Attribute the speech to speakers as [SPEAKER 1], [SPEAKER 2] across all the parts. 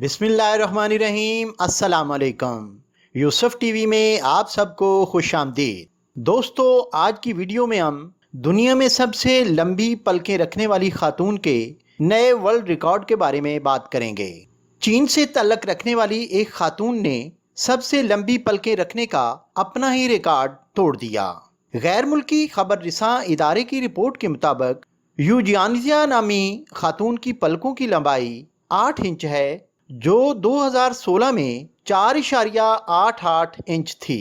[SPEAKER 1] बिस्मिल्लाहिर्रहमानिर्रहीम। अस्सलाम वालेकुम। यूसुफ टीवी में आप सबको खुश आमदीद। दोस्तों, आज की वीडियो में हम दुनिया में सबसे लंबी पलकें रखने वाली खातून के नए वर्ल्ड रिकॉर्ड के बारे में बात करेंगे। चीन से तल्लक रखने वाली एक खातून ने सबसे लंबी पलकें रखने का अपना ही रिकॉर्ड तोड़ दिया। गैर मुल्की खबर रिसां इदारे की रिपोर्ट के मुताबिक यू जियानजिया नामी खातून की पलकों की लंबाई 8 इंच है, जो 2016 में 4.88 इंच थी।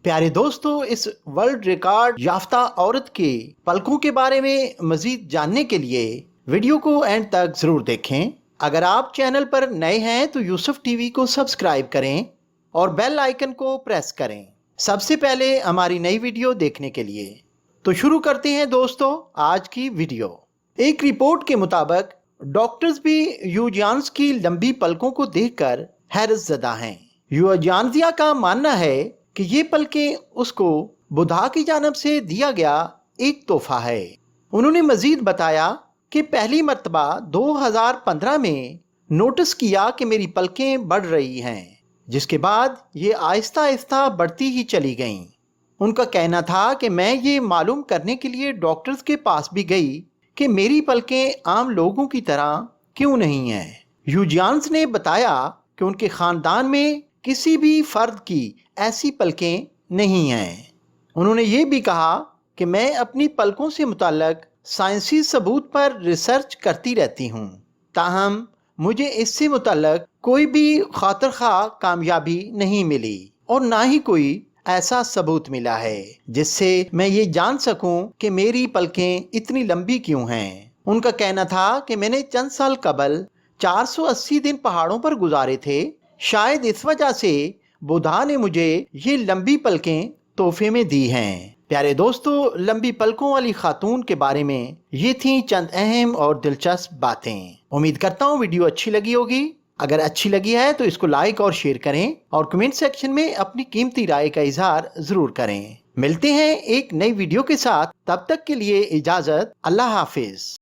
[SPEAKER 1] प्यारे दोस्तों, इस वर्ल्ड रिकॉर्ड याफ्ता औरत के पलकों के बारे में मजीद जानने के लिए वीडियो को एंड तक जरूर देखें। अगर आप चैनल पर नए हैं तो यूसुफ टीवी को सब्सक्राइब करें और बेल आइकन को प्रेस करें सबसे पहले हमारी नई वीडियो देखने के लिए। तो शुरू करते हैं दोस्तों आज की वीडियो। एक रिपोर्ट के मुताबिक डॉक्टर्स भी यूजियान्स की लंबी पलकों को देखकर हैरत ज़दा हैं। यूजियान्जिया का मानना है कि ये पलकें उसको बुधा की जानब से दिया गया एक तोहफा है। उन्होंने मजीद बताया कि पहली मर्तबा 2015 में नोटिस किया कि मेरी पलकें बढ़ रही हैं, जिसके बाद ये आहिस्ता आहिस्ता बढ़ती ही चली गईं। उनका कहना था कि मैं ये मालूम करने के लिए डॉक्टर्स के पास भी गई कि मेरी पलकें आम लोगों की तरह क्यों नहीं हैं। यूजियान्स ने बताया कि उनके ख़ानदान में किसी भी फ़र्द की ऐसी पलकें नहीं हैं। उन्होंने ये भी कहा कि मैं अपनी पलकों से मुताल्लिक़ साइंसी सबूत पर रिसर्च करती रहती हूँ, ताहम मुझे इससे मुताल्लिक़ कोई भी खातिर ख़्वाह कामयाबी नहीं मिली और ना ही कोई ऐसा सबूत मिला है जिससे मैं ये जान सकूं कि मेरी पलकें इतनी लंबी क्यों हैं। उनका कहना था कि मैंने चंद साल कबल 480 दिन पहाड़ों पर गुजारे थे। शायद इस वजह से बुधा ने मुझे ये लंबी पलकें तोहफे में दी हैं। प्यारे दोस्तों, लंबी पलकों वाली खातून के बारे में ये थी चंद अहम और दिलचस्प बातें। उम्मीद करता हूँ वीडियो अच्छी लगी होगी। अगर अच्छी लगी है तो इसको लाइक और शेयर करें और कमेंट सेक्शन में अपनी कीमती राय का इजहार जरूर करें। मिलते हैं एक नई वीडियो के साथ, तब तक के लिए इजाजत। अल्लाह हाफिज।